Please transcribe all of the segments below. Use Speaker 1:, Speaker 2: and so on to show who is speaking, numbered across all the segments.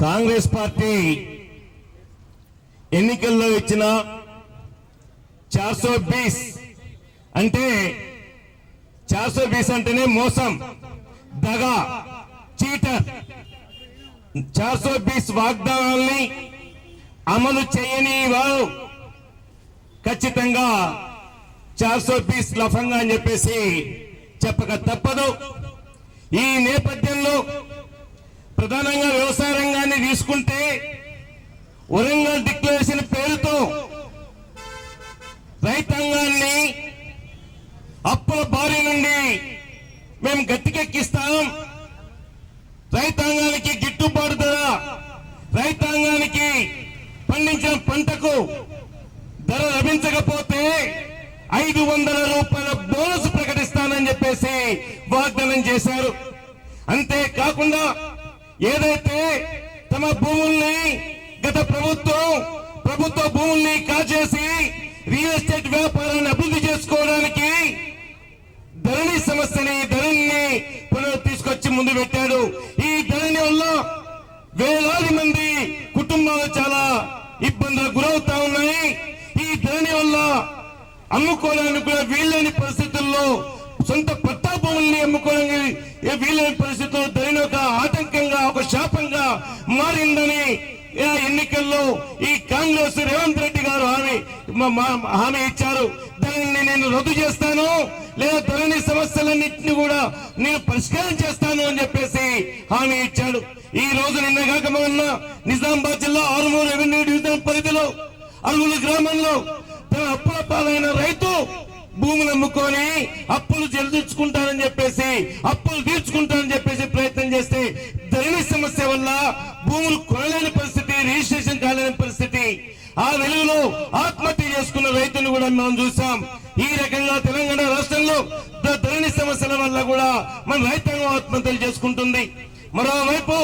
Speaker 1: Congress party ఎన్నికల్లో ఇచ్చిన 420 అంటే 420 అంటేనే మోసం, దగా, చీటర్. 420 వాగ్దానాల్ని అమలు చేయని వారు ఖచ్చితంగా 420 లఫంగా అని చెప్పేసి చెప్పక తప్పదు. ఈ నేపథ్యంలో ప్రధానంగా వ్యవసాయ రంగాన్ని తీసుకుంటే వరంగల్ డిక్లరేషన్ పేరుతో రైతాంగాన్ని అప్పుల బారి నుండి మేము గట్టికెక్కిస్తాం, రైతాంగానికి గిట్టుబాటు ధర, రైతాంగానికి పండించిన పంటకు ధర లభించకపోతే 500 రూపాయల బోనస్ ప్రకటిస్తానని చెప్పేసి వాగ్దానం చేశారు. అంతేకాకుండా ఏదైతే తమ భూముల్ని గత ప్రభుత్వ భూముల్ని కాజేసి రియల్ ఎస్టేట్ వ్యాపారాన్ని అభివృద్ధి చేసుకోవడానికి ధరణి సమస్యని తీసుకొచ్చి ముందు పెట్టాడు. ఈ ధరణి వల్ల వేలాది మంది కుటుంబాలు చాలా ఇబ్బందులకు గురవుతా ఉన్నాయి. ఈ ధరణి వల్ల అమ్ముకోవడానికి కూడా వీల్లేని పరిస్థితుల్లో, సొంత పట్టా భూముల్ని అమ్ముకోవడానికి వీల్లేని పరిస్థితుల్లో ధరణి ఒక ఆటంకంగా, ఒక శాపంగా మారిందని ఎన్నికల్లో ఈ కాంగ్రెస్ రేవంత్ రెడ్డి గారు హామీ ఇచ్చారు. దానిని నేను రద్దు చేస్తాను, లేదా ధరణి సమస్యలన్నింటినీ కూడా నేను పరిష్కారం చేస్తాను అని చెప్పేసి హామీ ఇచ్చాడు. ఈ రోజు నిన్న కాక మొన్న నిజామాబాద్ జిల్లా ఆరుమూరు రెవెన్యూ డివిజన్ పరిధిలో అరుగుల గ్రామంలో తన అప్పుల పాలైన రైతు భూములు అమ్ముకొని అప్పులు చెల్లించుకుంటానని చెప్పేసి, అప్పులు తీర్చుకుంటానని చెప్పేసి ప్రయత్నం చేస్తే ధరణి సమస్య వల్ల భూములు కొనలేని పరిస్థితి, రిజిస్ట్రేషన్ కాలేని పరిస్థితి, ఆ వెలుగులో ఆత్మహత్య చేసుకున్న రైతులు కూడా మనం చూసాం. ఈ రకంగా తెలంగాణ రాష్ట్రంలో ధరణి సమస్యల వల్ల కూడా మన రైతాంగం ఆత్మహత్యలు చేసుకుంటుంది. మరోవైపు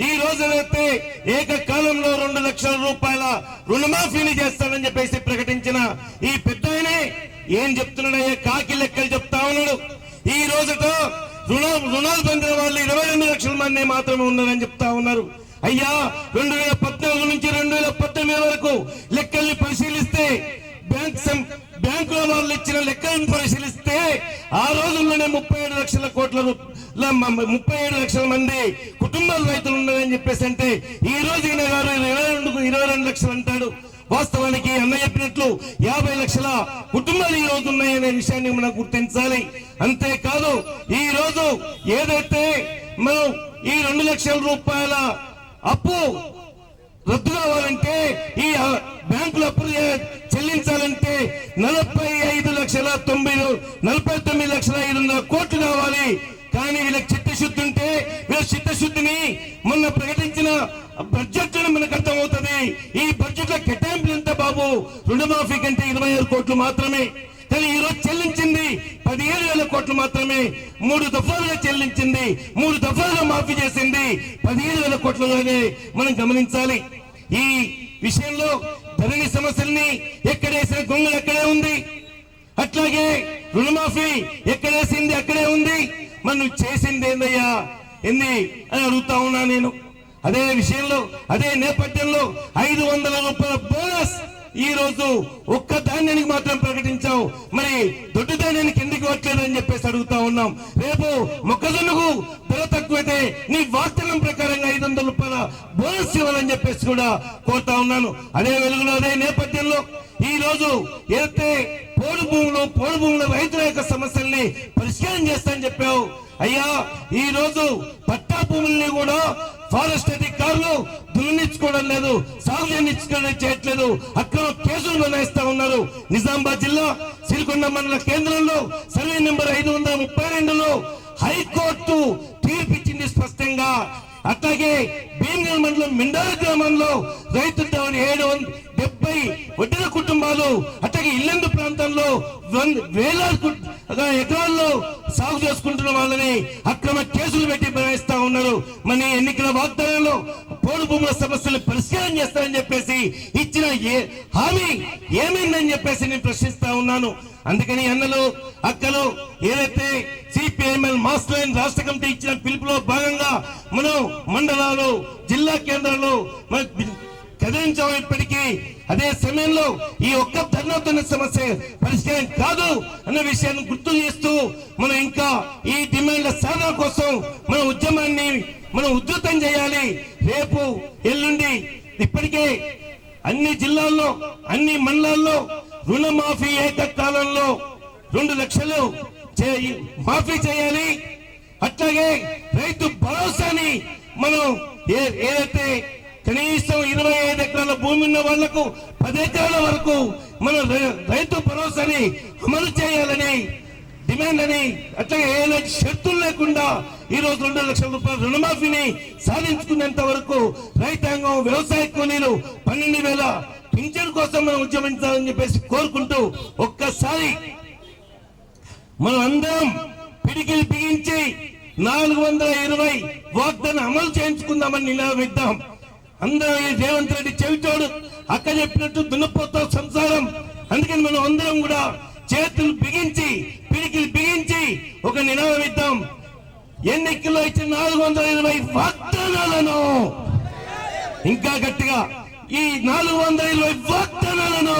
Speaker 1: ఈ రోజునైతే ఏకకాలంలో 2 లక్షల రూపాయల రుణమాఫీని చేస్తానని చెప్పేసి ప్రకటించిన ఈ పెద్దనే ఏం చెప్తున్నాడయ్యా, కాకి లెక్కలు చెప్తా ఉన్నాడు. ఈ రోజుట రుణాలు పొందిన వాళ్ళు 22 లక్షల మంది మాత్రమే ఉన్నారని చెప్తా ఉన్నారు. అయ్యా 2014 నుంచి 2018 వరకు లెక్కల్ని పరిశీలిస్తే, బ్యాంకుల వాళ్ళు ఇచ్చిన లెక్కలను పరిశీలిస్తే ఆ రోజుల్లోనే 37 లక్షల మంది కుటుంబాల రైతులు ఉన్నారని చెప్పేసి అంటే ఈ రోజు ఈయన గారు 22 లక్షలు అంటాడు. వాస్తవానికి అన్న చెప్పినట్లు 50 లక్షల కుటుంబాలు ఈ రోజు ఉన్నాయనే విషయాన్ని మనం గుర్తించాలి. అంతేకాదు ఈ రోజు ఏదైతే మనం ఈ 2 లక్షల రూపాయల అప్పు రద్దు కావాలంటే, ఈ బ్యాంకుల అప్పులు చెల్లించాలంటే 49,500 కోట్లు కావాలి. కానీ వీళ్ళకి చిత్తశుద్ధి ఉంటే, వీళ్ళ చిత్తశుద్ధిని మొన్న ప్రకటించిన బడ్జెట్ మనకు అర్థమవుతుంది. ఈ బడ్జెట్ లో కేటాయింపులు ఎంత బాబు? రుణమాఫీ కంటే 26 కోట్లు మాత్రమే. కానీ ఈ రోజు చెల్లించింది 17,000 కోట్లు మాత్రమే. 3 దఫాలుగా చెల్లించింది, 3 దఫాలుగా మాఫీ చేసింది 17,000 కోట్లలోనే మనం గమనించాలి. ఈ విషయంలో ధరణి సమస్యల్ని ఎక్కడేసిన గొంగలు అక్కడే ఉంది, అట్లాగే రుణమాఫీ ఎక్కడేసింది అక్కడే ఉంది. మనం చేసింది ఏందయ్యా అని అడుగుతా ఉన్నా నేను. అదే విషయంలో, అదే నేపథ్యంలో 500 రూపాయల బోనస్ ఈ రోజు ఒక్క ధాన్యానికి మాత్రం ప్రకటించావు, మరి దొడ్డు ధాన్యానికి ఎందుకు ఇవ్వట్లేదని చెప్పేసి అడుగుతా ఉన్నాం. రేపు మొక్కజొన్నకు ధర తక్కువైతే నీ వాగ్దానం ప్రకారంగా 500 రూపాయల బోనస్ ఇవ్వాలని చెప్పేసి కూడా కోరుతా ఉన్నాను. అదే వెలుగులో, అదే నేపథ్యంలో ఈ రోజు ఏదైతే పోడు భూముల రైతుల యొక్క సమస్యల్ని పరిష్కారం చేస్తానని చెప్పావు. అయ్యా ఈ రోజు పట్టా భూముల్ని కూడా ఫారెస్ట్ అధికారులు దున్నించుకోవడం లేదు, సాగు చేయట్లేదు, అక్రమ కేసులు బనాయిస్తా ఉన్నారు. నిజామాబాద్ జిల్లా సిరికొండ మండల కేంద్రంలో సర్వే నెంబర్ 532లో హైకోర్టు తీర్పిచ్చింది స్పష్టంగా. అట్లాగే భీమగల్ మండలం మిండాల గ్రామంలో రైతు 70 వడ్డీల కుటుంబాలు అట్లాగే ఇల్లందు ప్రాంతంలో వేలాది ఎకరాల్లో సాగు చేసుకుంటున్న వాళ్ళని అక్రమ కేసులు పెట్టి బనాయిస్తా ఉన్నారు. మన ఎన్నికల వాగ్దానంలో పోడు భూముల సమస్యలు పరిష్కారం చేస్తారని చెప్పేసి ఇచ్చిన హామీ ఏమైందని చెప్పేసి నేను ప్రశ్నిస్తా ఉన్నాను. అందుకని అన్నలు అక్కలు ఏదైతే సిపిఐఎంఎల్ మాస్ లైన్ రాష్ట్ర కమిటీ ఇచ్చిన పిలుపులో భాగంగా మనం మండలాలు జిల్లా కేంద్రాలు కదిలించాం. ఇప్పటికీ అదే సమయంలో ఈ ఒక్క ధర్నాతోనే సమస్య పరిష్కారం కాదు అన్న విషయాన్ని గుర్తు చేస్తూ మనం ఇంకా ఈ డిమాండ్ల సాధన కోసం మన ఉద్యమాన్ని మనం ఉధృతం చేయాలి. రేపు ఎల్లుండి ఇప్పటికే అన్ని జిల్లాల్లో అన్ని మండలాల్లో రుణమాఫీ ఏకకాలంలో 2 లక్షలు మాఫీ చేయాలి. అట్లాగే రైతు భరోసాని మనం ఏదైతే కనీసం 25 ఎకరాల భూమి ఉన్న వాళ్లకు 10 ఎకరాల వరకు మన రైతు భరోసాని అమలు చేయాలని డిమాండ్ అని, అట్లాగే ఏ షరతులు లేకుండా ఈ రోజు 2 లక్షల రూపాయల రుణమాఫీని సాధించుకునేంత వరకు రైతాంగం వ్యవసాయ కూలీలు 12,000 పింఛన్ కోసం మనం ఉద్యమించాలని చెప్పేసి కోరుకుంటూ ఒక్కసారి మనం అందరం పిడికిలు బిగించి 420 వాగ్దానం అమలు చేయించుకుందామని నినాదిద్దాం. అందరూ రేవంత్ రెడ్డి చెవితోడు అక్క చెప్పినట్టు దున్నపోతో సంసారం. అందుకని మనం అందరం కూడా చేతులు బిగించి పిడికిలు బిగించి ఒక నినాదం ఇద్దాం. ఎన్నికల్లో ఇచ్చిన 420 వాగ్దానాలను ఇంకా గట్టిగా ఈ 420 వాగ్దానాలను